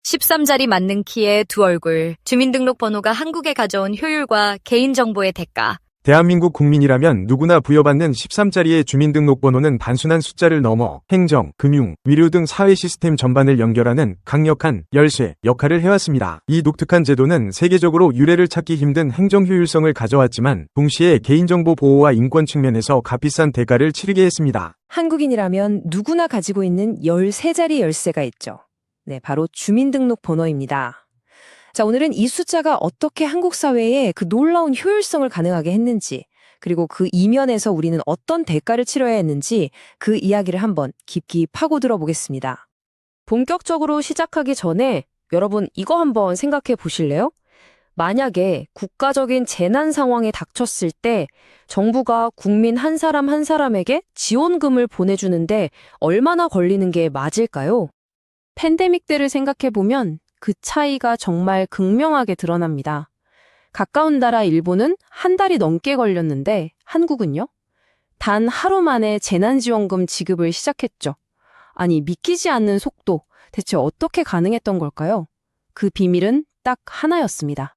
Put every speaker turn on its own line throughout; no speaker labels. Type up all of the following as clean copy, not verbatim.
13자리 맞는 키에 두 얼굴, 주민등록번호가 한국에 가져온 효율과 개인정보의 대가.
대한민국 국민이라면 누구나 부여받는 13자리의 주민등록번호는 단순한 숫자를 넘어 행정, 금융, 의료 등 사회 시스템 전반을 연결하는 강력한 열쇠 역할을 해왔습니다. 이 독특한 제도는 세계적으로 유례를 찾기 힘든 행정 효율성을 가져왔지만 동시에 개인정보 보호와 인권 측면에서 값비싼 대가를 치르게 했습니다.
한국인이라면 누구나 가지고 있는 13자리 열쇠가 있죠. 네, 바로 주민등록번호입니다. 자, 오늘은 이 숫자가 어떻게 한국 사회에 그 놀라운 효율성을 가능하게 했는지, 그리고 그 이면에서 우리는 어떤 대가를 치러야 했는지 그 이야기를 한번 깊이 파고들어 보겠습니다. 본격적으로 시작하기 전에 여러분 이거 한번 생각해 보실래요? 만약에 국가적인 재난 상황에 닥쳤을 때 정부가 국민 한 사람 한 사람에게 지원금을 보내주는데 얼마나 걸리는 게 맞을까요? 팬데믹 때를 생각해 보면 그 차이가 정말 극명하게 드러납니다. 가까운 나라 일본은 한 달이 넘게 걸렸는데 한국은요? 단 하루 만에 재난지원금 지급을 시작했죠. 아니, 믿기지 않는 속도, 대체 어떻게 가능했던 걸까요? 그 비밀은 딱 하나였습니다.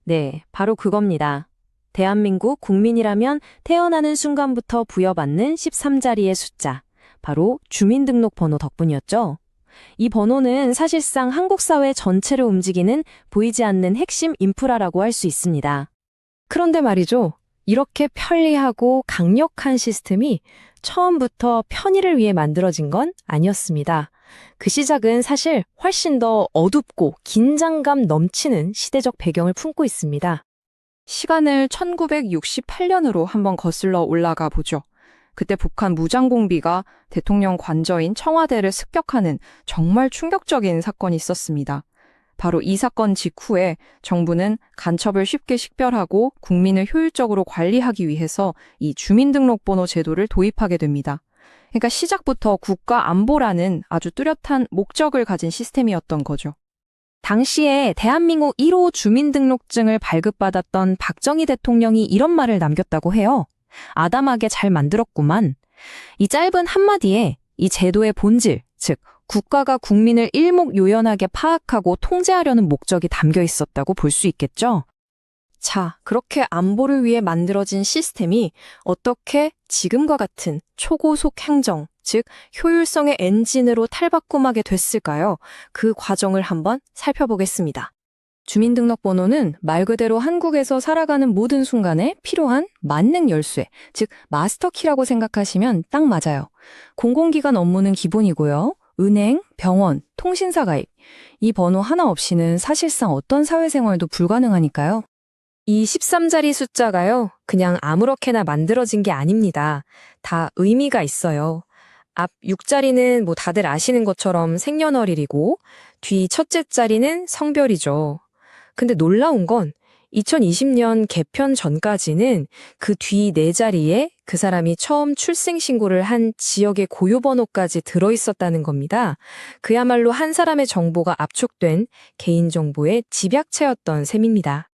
네, 바로 그겁니다. 대한민국 국민이라면 태어나는 순간부터 부여받는 13자리의 숫자, 바로 주민등록번호 덕분이었죠. 이 번호는 사실상 한국 사회 전체를 움직이는 보이지 않는 핵심 인프라라고 할 수 있습니다. 그런데 말이죠. 이렇게 편리하고 강력한 시스템이 처음부터 편의를 위해 만들어진 건 아니었습니다. 그 시작은 사실 훨씬 더 어둡고 긴장감 넘치는 시대적 배경을 품고 있습니다.
시간을 1968년으로 한번 거슬러 올라가 보죠. 그때 북한 무장공비가 대통령 관저인 청와대를 습격하는 정말 충격적인 사건이 있었습니다. 바로 이 사건 직후에 정부는 간첩을 쉽게 식별하고 국민을 효율적으로 관리하기 위해서 이 주민등록번호 제도를 도입하게 됩니다. 그러니까 시작부터 국가 안보라는 아주 뚜렷한 목적을 가진 시스템이었던 거죠.
당시에 대한민국 1호 주민등록증을 발급받았던 박정희 대통령이 이런 말을 남겼다고 해요. 아담하게 잘 만들었구만. 이 짧은 한마디에 이 제도의 본질, 즉 국가가 국민을 일목요연하게 파악하고 통제하려는 목적이 담겨 있었다고 볼 수 있겠죠. 자, 그렇게 안보를 위해 만들어진 시스템이 어떻게 지금과 같은 초고속 행정, 즉 효율성의 엔진으로 탈바꿈하게 됐을까요? 그 과정을 한번 살펴보겠습니다. 주민등록번호는 말 그대로 한국에서 살아가는 모든 순간에 필요한 만능 열쇠, 즉 마스터키라고 생각하시면 딱 맞아요. 공공기관 업무는 기본이고요. 은행, 병원, 통신사 가입, 이 번호 하나 없이는 사실상 어떤 사회생활도 불가능하니까요. 이 13자리 숫자가요, 그냥 아무렇게나 만들어진 게 아닙니다. 다 의미가 있어요. 앞 6자리는 다들 아시는 것처럼 생년월일이고, 뒤 첫째 자리는 성별이죠. 근데 놀라운 건 2020년 개편 전까지는 그 뒤 4자리에 그 사람이 처음 출생신고를 한 지역의 고유번호까지 들어있었다는 겁니다. 그야말로 한 사람의 정보가 압축된 개인정보의 집약체였던 셈입니다.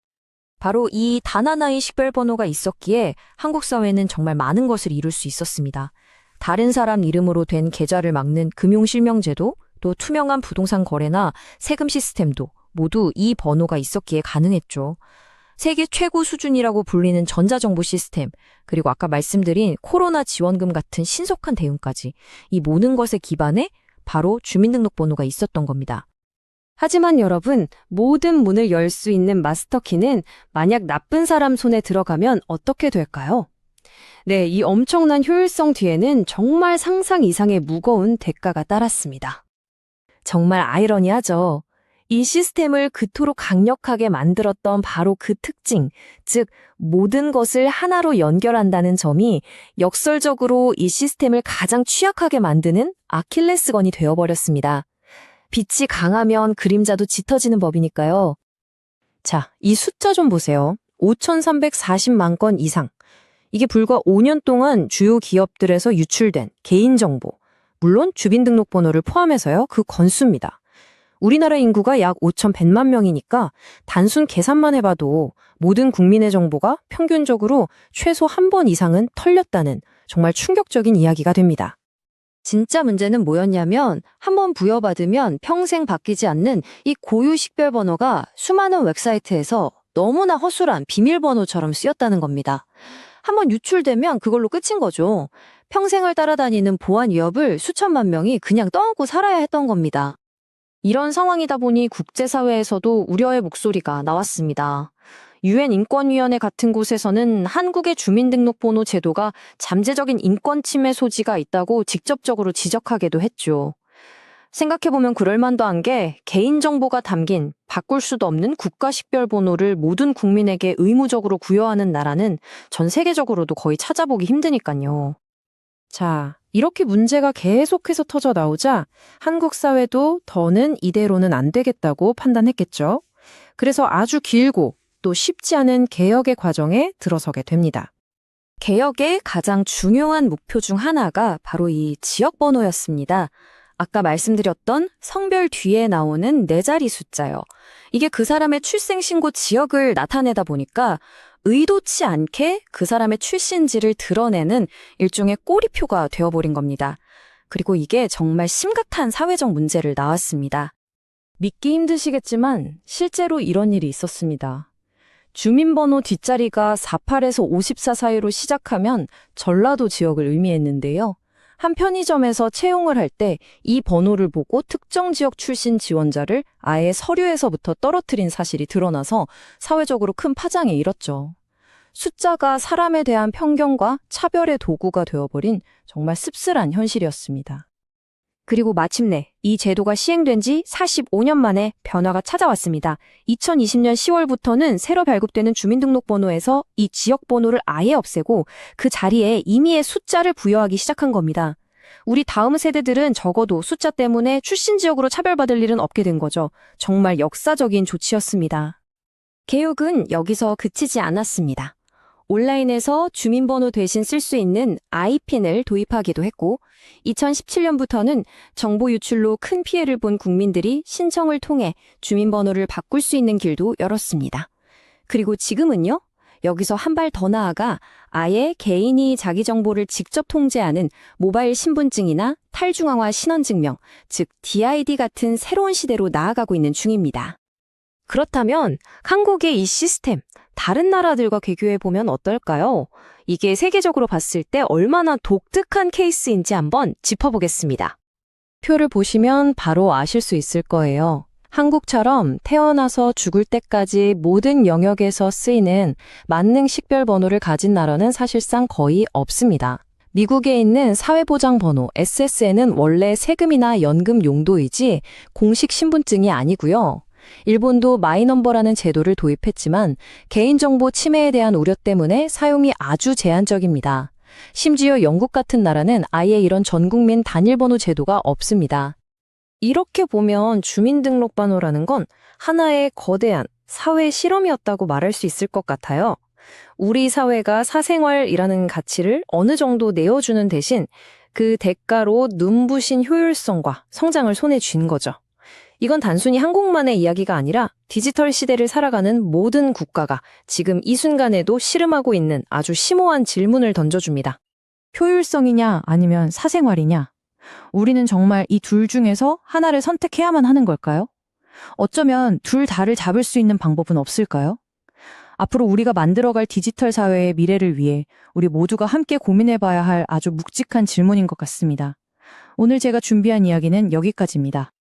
바로 이 단 하나의 식별번호가 있었기에 한국 사회는 정말 많은 것을 이룰 수 있었습니다. 다른 사람 이름으로 된 계좌를 막는 금융실명제도, 또 투명한 부동산 거래나 세금 시스템도 모두 이 번호가 있었기에 가능했죠. 세계 최고 수준이라고 불리는 전자정보 시스템, 그리고 아까 말씀드린 코로나 지원금 같은 신속한 대응까지 이 모든 것의 기반에 바로 주민등록번호가 있었던 겁니다. 하지만 여러분, 모든 문을 열 수 있는 마스터키는 만약 나쁜 사람 손에 들어가면 어떻게 될까요? 네, 이 엄청난 효율성 뒤에는 정말 상상 이상의 무거운 대가가 따랐습니다. 정말 아이러니하죠. 이 시스템을 그토록 강력하게 만들었던 바로 그 특징, 즉 모든 것을 하나로 연결한다는 점이 역설적으로 이 시스템을 가장 취약하게 만드는 아킬레스건이 되어버렸습니다. 빛이 강하면 그림자도 짙어지는 법이니까요. 자, 이 숫자 좀 보세요. 5,340만 건 이상. 이게 불과 5년 동안 주요 기업들에서 유출된 개인정보, 물론 주민등록번호를 포함해서요, 그 건수입니다. 우리나라 인구가 약 5,100만 명이니까 단순 계산만 해봐도 모든 국민의 정보가 평균적으로 최소 한 번 이상은 털렸다는 정말 충격적인 이야기가 됩니다.
진짜 문제는 뭐였냐면 한번 부여받으면 평생 바뀌지 않는 이 고유 식별번호가 수많은 웹사이트에서 너무나 허술한 비밀번호처럼 쓰였다는 겁니다. 한번 유출되면 그걸로 끝인 거죠. 평생을 따라다니는 보안 위협을 수천만 명이 그냥 떠안고 살아야 했던 겁니다. 이런 상황이다 보니 국제사회에서도 우려의 목소리가 나왔습니다. 유엔 인권위원회 같은 곳에서는 한국의 주민등록번호 제도가 잠재적인 인권 침해 소지가 있다고 직접적으로 지적하기도 했죠. 생각해보면 그럴만도 한 게 개인정보가 담긴 바꿀 수도 없는 국가식별번호를 모든 국민에게 의무적으로 부여하는 나라는 전 세계적으로도 거의 찾아보기 힘드니까요.
자, 이렇게 문제가 계속해서 터져 나오자 한국 사회도 더는 이대로는 안 되겠다고 판단했겠죠. 그래서 아주 길고 또 쉽지 않은 개혁의 과정에 들어서게 됩니다.
개혁의 가장 중요한 목표 중 하나가 바로 이 지역번호였습니다. 아까 말씀드렸던 성별 뒤에 나오는 4자리 숫자요. 이게 그 사람의 출생신고 지역을 나타내다 보니까 의도치 않게 그 사람의 출신지를 드러내는 일종의 꼬리표가 되어버린 겁니다. 그리고 이게 정말 심각한 사회적 문제를 낳았습니다.
믿기 힘드시겠지만 실제로 이런 일이 있었습니다. 주민번호 뒷자리가 48에서 54 사이로 시작하면 전라도 지역을 의미했는데요. 한 편의점에서 채용을 할 때 이 번호를 보고 특정 지역 출신 지원자를 아예 서류에서부터 떨어뜨린 사실이 드러나서 사회적으로 큰 파장에 일었죠. 숫자가 사람에 대한 편견과 차별의 도구가 되어버린 정말 씁쓸한 현실이었습니다.
그리고 마침내 이 제도가 시행된 지 45년 만에 변화가 찾아왔습니다. 2020년 10월부터는 새로 발급되는 주민등록번호에서 이 지역번호를 아예 없애고 그 자리에 임의의 숫자를 부여하기 시작한 겁니다. 우리 다음 세대들은 적어도 숫자 때문에 출신 지역으로 차별받을 일은 없게 된 거죠. 정말 역사적인 조치였습니다. 개혁은 여기서 그치지 않았습니다. 온라인에서 주민번호 대신 쓸 수 있는 아이핀을 도입하기도 했고 2017년부터는 정보 유출로 큰 피해를 본 국민들이 신청을 통해 주민번호를 바꿀 수 있는 길도 열었습니다. 그리고 지금은요. 여기서 한 발 더 나아가 아예 개인이 자기 정보를 직접 통제하는 모바일 신분증이나 탈중앙화 신원증명, 즉 DID 같은 새로운 시대로 나아가고 있는 중입니다. 그렇다면 한국의 이 시스템, 다른 나라들과 비교해보면 어떨까요? 이게 세계적으로 봤을 때 얼마나 독특한 케이스인지 한번 짚어보겠습니다.
표를 보시면 바로 아실 수 있을 거예요. 한국처럼 태어나서 죽을 때까지 모든 영역에서 쓰이는 만능 식별번호를 가진 나라는 사실상 거의 없습니다. 미국에 있는 사회보장번호 SSN은 원래 세금이나 연금 용도이지 공식 신분증이 아니고요. 일본도 마이넘버라는 제도를 도입했지만 개인정보 침해에 대한 우려 때문에 사용이 아주 제한적입니다. 심지어 영국 같은 나라는 아예 이런 전국민 단일번호 제도가 없습니다.
이렇게 보면 주민등록번호라는 건 하나의 거대한 사회 실험이었다고 말할 수 있을 것 같아요. 우리 사회가 사생활이라는 가치를 어느 정도 내어주는 대신 그 대가로 눈부신 효율성과 성장을 손에 쥔 거죠. 이건 단순히 한국만의 이야기가 아니라 디지털 시대를 살아가는 모든 국가가 지금 이 순간에도 씨름하고 있는 아주 심오한 질문을 던져줍니다.
효율성이냐 아니면 사생활이냐? 우리는 정말 이 둘 중에서 하나를 선택해야만 하는 걸까요? 어쩌면 둘 다를 잡을 수 있는 방법은 없을까요? 앞으로 우리가 만들어갈 디지털 사회의 미래를 위해 우리 모두가 함께 고민해봐야 할 아주 묵직한 질문인 것 같습니다. 오늘 제가 준비한 이야기는 여기까지입니다.